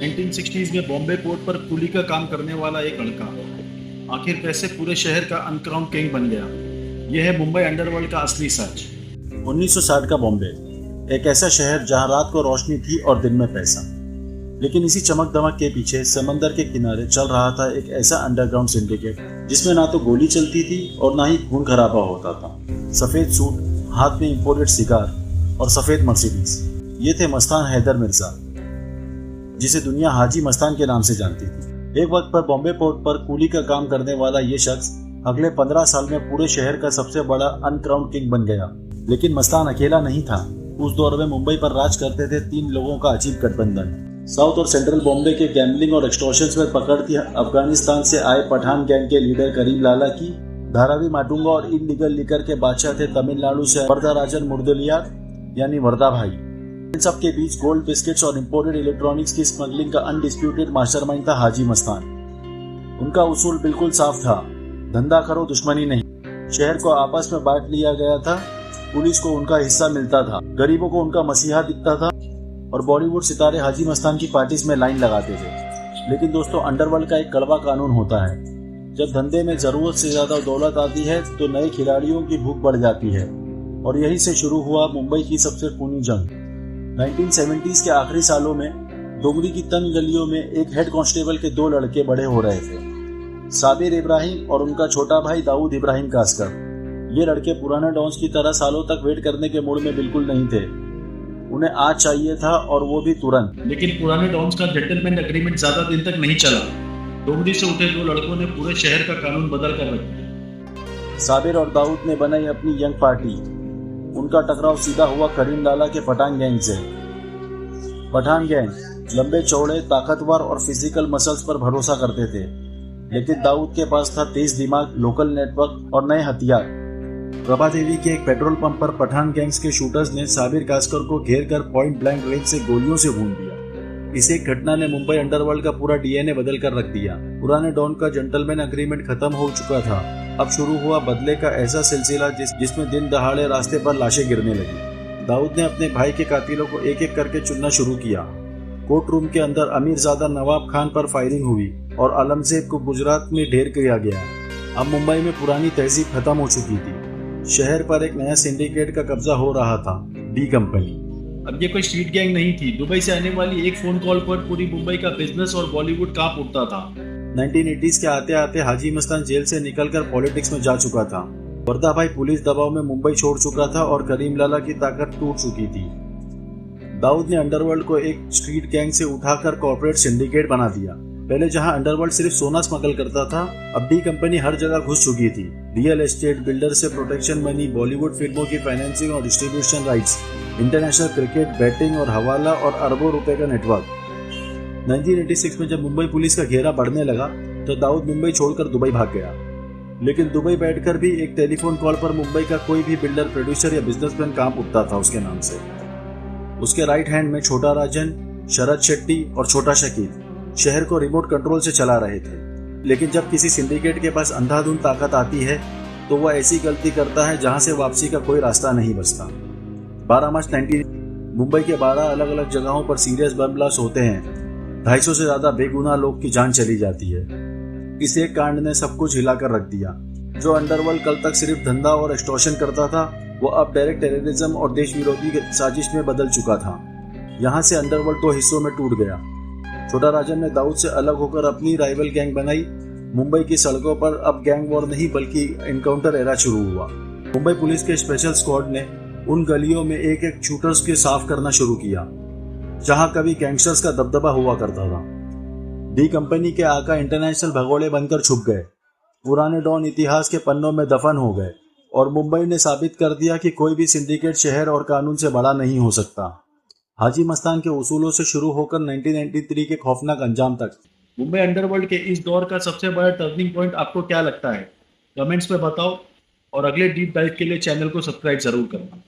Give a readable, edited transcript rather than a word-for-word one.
1960s में Bombay port पर कुली का काम करने वाला एक लड़का आखिर कैसे पूरे शहर का अनक्राउंड किंग बन गया। यह है मुंबई अंडरवर्ल्ड का असली सच। 1960 का बॉम्बे, एक ऐसा शहर जहां रात को रोशनी थी और दिन में पैसा। लेकिन इसी चमक दमक के पीछे समंदर के किनारे चल रहा था एक ऐसा अंडरग्राउंड सिंडिकेट जिसमें ना तो गोली चलती थी और ना ही खून खराबा होता था। सफेद सूट, हाथ में इंपोर्टेड सिगार और सफेद मर्सिडीज, ये थे मस्तान हैदर मिर्जा, जिसे दुनिया हाजी मस्तान के नाम से जानती थी। एक वक्त पर बॉम्बे पोर्ट पर कूली का काम करने वाला ये शख्स अगले 15 साल में पूरे शहर का सबसे बड़ा अनक्राउंड किंग बन गया। लेकिन मस्तान अकेला नहीं था। उस दौर में मुंबई पर राज करते थे 3 लोगों का अजीब गठबंधन। साउथ और सेंट्रल बॉम्बे के गैम्बलिंग और एक्सटॉर्शंस में पकड़ थी अफगानिस्तान से आए पठान गैंग के लीडर करीम लाला की। धारावी माटुंगा और इलीगल लिकर के बादशाह थे तमिलनाडु से वरदाराजन मुर्दलियार यानी वर्दा भाई। इन सब के बीच गोल्ड बिस्किट्स और इंपोर्टेड इलेक्ट्रॉनिक्स की स्मगलिंग का अनडिस्प्यूटेड मास्टरमाइंड था हाजी मस्तान। उनका उसूल बिल्कुल साफ था, धंधा करो दुश्मनी नहीं। शहर को आपस में बांट लिया गया था। पुलिस को उनका हिस्सा मिलता था, गरीबों को उनका मसीहा दिखता था और बॉलीवुड सितारे हाजी मस्तान की पार्टीज में लाइन लगाते थे। लेकिन दोस्तों, अंडरवर्ल्ड का एक कड़वा कानून होता है। जब धंधे में जरूरत से ज्यादा दौलत आती है तो नए खिलाड़ियों की भूख बढ़ जाती है और यही से शुरू हुआ मुंबई की सबसे खूनी जंग। 1970s के आखिरी सालों में डोंगरी की तंग गलियों में एक हेड कांस्टेबल के 2 लड़के बड़े हो रहे थे, साबिर इब्राहिम और उनका छोटा भाई दाऊद इब्राहिम कास्कर। ये लड़के पुराने डॉन्स की तरह सालों तक वेट करने के मूड में बिल्कुल नहीं थे। उन्हें आज चाहिए था और वो भी तुरंत। लेकिन पुराने डॉन्स का जेंटलमैन एग्रीमेंट ज्यादा दिन तक नहीं चला। डोंगरी से उठे 2 लड़कों ने पूरे शहर का कानून बदल कर रख दिया। साबिर और दाऊद ने बनाई अपनी यंग पार्टी। उनका टकराव सीधा हुआ करीम लाला के पठान गैंग से। पठान गैंग लंबे चौड़े, ताकतवर और फिजिकल मसल्स पर भरोसा करते थे, लेकिन दाऊद के पास था तेज दिमाग, लोकल नेटवर्क और नए हथियार। प्रभा देवी के एक पेट्रोल पंप पर पठान गैंग्स के शूटर्स ने साबिर कास्कर को घेर कर पॉइंट ब्लैंक रेंज से गोलियों से भून दिया। इस एक घटना ने मुंबई अंडरवर्ल्ड का पूरा डीएनए बदल कर रख दिया। पुराने डॉन का जेंटलमैन एग्रीमेंट खत्म हो चुका था। अब शुरू हुआ बदले का ऐसा सिलसिला जिसमें दिन दहाड़े रास्ते पर लाशें गिरने लगी। दाऊद ने अपने भाई के कातिलों को एक एक करके चुनना शुरू किया। कोर्ट रूम के अंदर अमीरजादा नवाब खान पर फायरिंग हुई और औरंगजेब को गुजरात में ढेर किया गया। अब मुंबई में पुरानी तहजीब खत्म हो चुकी थी। शहर पर एक नया सिंडिकेट का कब्जा हो रहा था, डी कंपनी। अब ये कोई स्ट्रीट गैंग नहीं थी। दुबई से आने वाली एक फोन कॉल पर पूरी मुंबई का बिजनेस और बॉलीवुड कांप उठता था। 1980s के आते आते हाजी मस्तान जेल से निकलकर पॉलिटिक्स में जा चुका था। वर्दा भाई पुलिस दबाव में मुंबई छोड़ चुका था और करीम लाला की ताकत टूट चुकी थी। दाऊद ने अंडरवर्ल्ड को एक स्ट्रीट गैंग से उठाकर कॉर्पोरेट सिंडिकेट बना दिया। पहले जहां अंडरवर्ल्ड सिर्फ सोना स्मगल करता था, अब डी कंपनी हर जगह घुस चुकी थी। रियल एस्टेट, बिल्डर से प्रोटेक्शन मनी, बॉलीवुड फिल्मों की फाइनेंसिंग और distribution rights, international cricket, batting और हवाला और अरबों रुपए का नेटवर्क। 1986 में जब मुंबई पुलिस का घेरा बढ़ने लगा तो दाऊद मुंबई छोड़कर दुबई भाग गया। लेकिन दुबई बैठकर भी एक टेलीफोन कॉल पर मुंबई का कोई भी बिल्डर, प्रोड्यूसर या बिजनेसमैन काम उठता था उसके नाम से। उसके राइट हैंड में छोटा राजन, शरद शेट्टी और छोटा शकील शहर को रिमोट कंट्रोल से चला रहे थे। लेकिन जब किसी सिंडिकेट के पास अंधाधुंध ताकत आती है तो वह ऐसी गलती करता है जहां से वापसी का कोई रास्ता नहीं बचता। 12 मार्च 19 मुंबई के 12 अलग अलग जगहों पर सीरियस बम ब्लास्ट होते हैं। 250 से ज्यादा बेगुनाह लोग की जान चली जाती है। इस एक कांड ने सब कुछ हिलाकर रख दिया। जो अंडरवर्ल्ड कल तक सिर्फ धंधा और एक्सटॉर्शन करता था, वो अब डायरेक्ट टेररिज्म और देश विरोधी साजिश में बदल चुका था। यहाँ से अंडरवर्ल्ड 2 हिस्सों में टूट गया। छोटा राजन ने दाऊद से अलग होकर अपनी राइवल गैंग बनाई। मुंबई की सड़कों पर अब गैंग वॉर नहीं बल्कि एनकाउंटर एरा शुरू हुआ। मुंबई पुलिस के स्पेशल स्क्वाड ने उन गलियों में एक एक शूटर्स के साफ करना शुरू किया जहां कभी गैंगस्टर्स का दबदबा हुआ करता था। डी कंपनी के आका इंटरनेशनल भगोड़े बनकर छुप गए। पुराने डॉन इतिहास के पन्नों में दफन हो गए और मुंबई ने साबित कर दिया कि कोई भी सिंडिकेट शहर और कानून से बड़ा नहीं हो सकता। हाजी मस्तान के उसूलों से शुरू होकर 1993 के खौफनाक अंजाम तक मुंबई अंडरवर्ल्ड के इस दौर का सबसे बड़ा टर्निंग पॉइंट आपको क्या लगता है? कमेंट्स में बताओ और अगले डीप डाइव के लिए चैनल को सब्सक्राइब जरूर करना।